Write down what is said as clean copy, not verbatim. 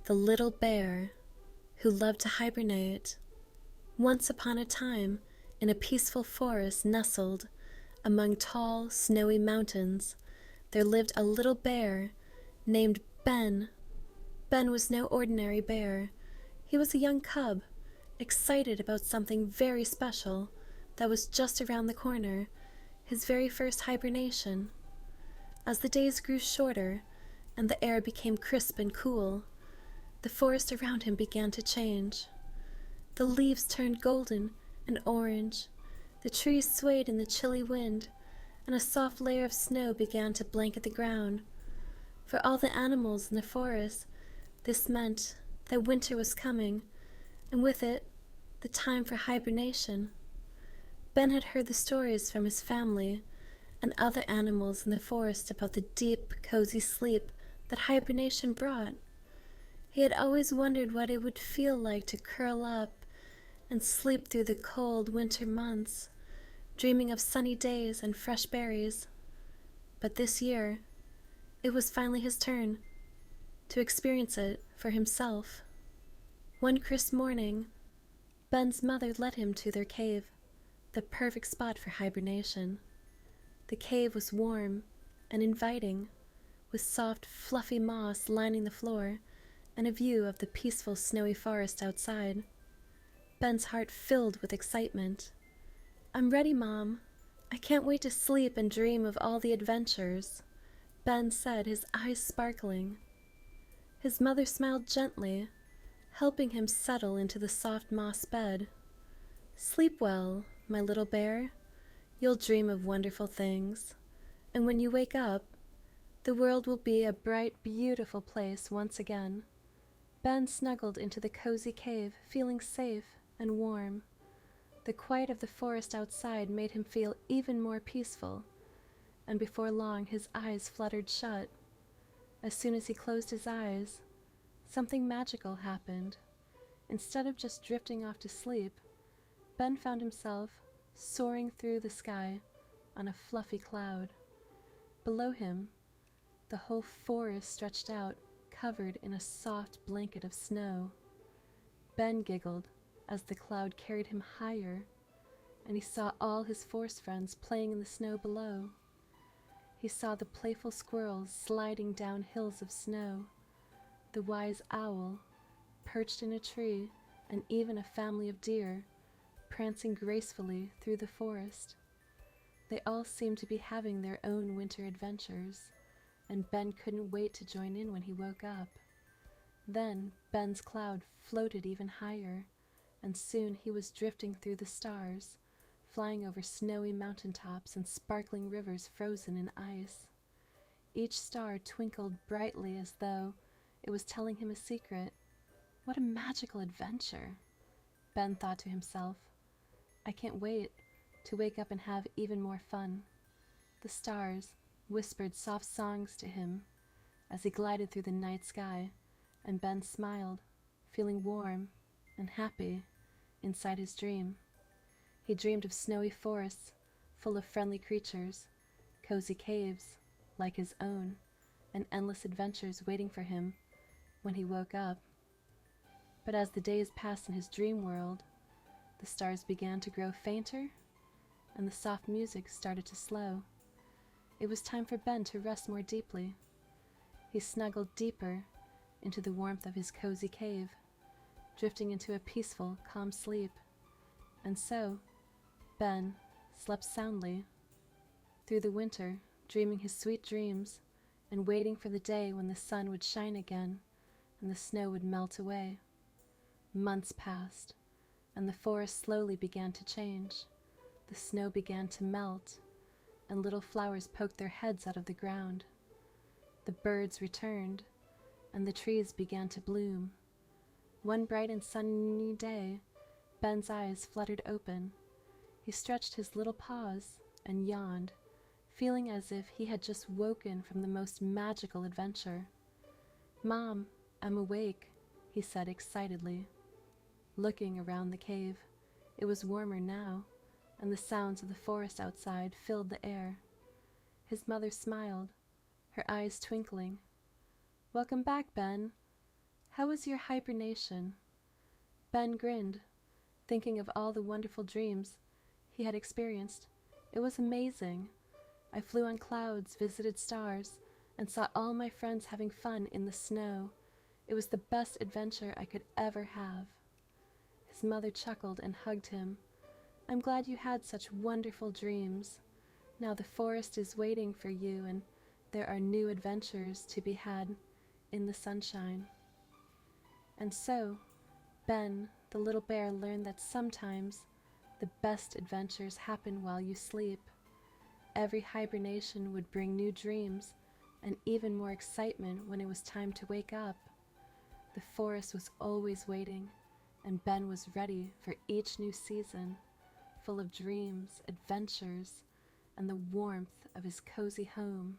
The little bear who loved to hibernate. Once upon a time, in a peaceful forest nestled among tall, snowy mountains, there lived a little bear named Ben. Ben was no ordinary bear. He was a young cub, excited about something very special that was just around the corner, his very first hibernation. As the days grew shorter and the air became crisp and cool, the forest around him began to change. The leaves turned golden and orange, the trees swayed in the chilly wind, and a soft layer of snow began to blanket the ground. For all the animals in the forest, this meant that winter was coming, and with it, the time for hibernation. Ben had heard the stories from his family and other animals in the forest about the deep, cozy sleep that hibernation brought. He had always wondered what it would feel like to curl up and sleep through the cold winter months, dreaming of sunny days and fresh berries. But this year, it was finally his turn to experience it for himself. One crisp morning, Ben's mother led him to their cave, the perfect spot for hibernation. The cave was warm and inviting, with soft, fluffy moss lining the floor and a view of the peaceful, snowy forest outside. Ben's heart filled with excitement. "I'm ready, Mom. I can't wait to sleep and dream of all the adventures," Ben said, his eyes sparkling. His mother smiled gently, helping him settle into the soft moss bed. "Sleep well, my little bear. You'll dream of wonderful things, and when you wake up, the world will be a bright, beautiful place once again." Ben snuggled into the cozy cave, feeling safe and warm. The quiet of the forest outside made him feel even more peaceful, and before long his eyes fluttered shut. As soon as he closed his eyes, something magical happened. Instead of just drifting off to sleep, Ben found himself soaring through the sky on a fluffy cloud. Below him, the whole forest stretched out, covered in a soft blanket of snow. Ben giggled as the cloud carried him higher, and he saw all his forest friends playing in the snow below. He saw the playful squirrels sliding down hills of snow, the wise owl perched in a tree, and even a family of deer prancing gracefully through the forest. They all seemed to be having their own winter adventures, and Ben couldn't wait to join in when he woke up. Then Ben's cloud floated even higher, and soon he was drifting through the stars, flying over snowy mountaintops and sparkling rivers frozen in ice. Each star twinkled brightly as though it was telling him a secret. What a magical adventure, Ben thought to himself. I can't wait to wake up and have even more fun. The stars whispered soft songs to him as he glided through the night sky, and Ben smiled, feeling warm and happy inside his dream. He dreamed of snowy forests full of friendly creatures, cozy caves like his own, and endless adventures waiting for him when he woke up. But as the days passed in his dream world, the stars began to grow fainter, and the soft music started to slow. It was time for Ben to rest more deeply. He snuggled deeper into the warmth of his cozy cave, drifting into a peaceful, calm sleep. And so, Ben slept soundly through the winter, dreaming his sweet dreams and waiting for the day when the sun would shine again and the snow would melt away. Months passed, and the forest slowly began to change. The snow began to melt, and little flowers poked their heads out of the ground. The birds returned, and the trees began to bloom. One bright and sunny day, Ben's eyes fluttered open. He stretched his little paws and yawned, feeling as if he had just woken from the most magical adventure. "Mom, I'm awake," he said excitedly. Looking around the cave, it was warmer now, and the sounds of the forest outside filled the air. His mother smiled, her eyes twinkling. "Welcome back, Ben. How was your hibernation?" Ben grinned, thinking of all the wonderful dreams he had experienced. "It was amazing. I flew on clouds, visited stars, and saw all my friends having fun in the snow. It was the best adventure I could ever have." His mother chuckled and hugged him. "I'm glad you had such wonderful dreams. Now the forest is waiting for you, and there are new adventures to be had in the sunshine." And so, Ben, the little bear, learned that sometimes the best adventures happen while you sleep. Every hibernation would bring new dreams and even more excitement when it was time to wake up. The forest was always waiting, and Ben was ready for each new season, full of dreams, adventures, and the warmth of his cozy home.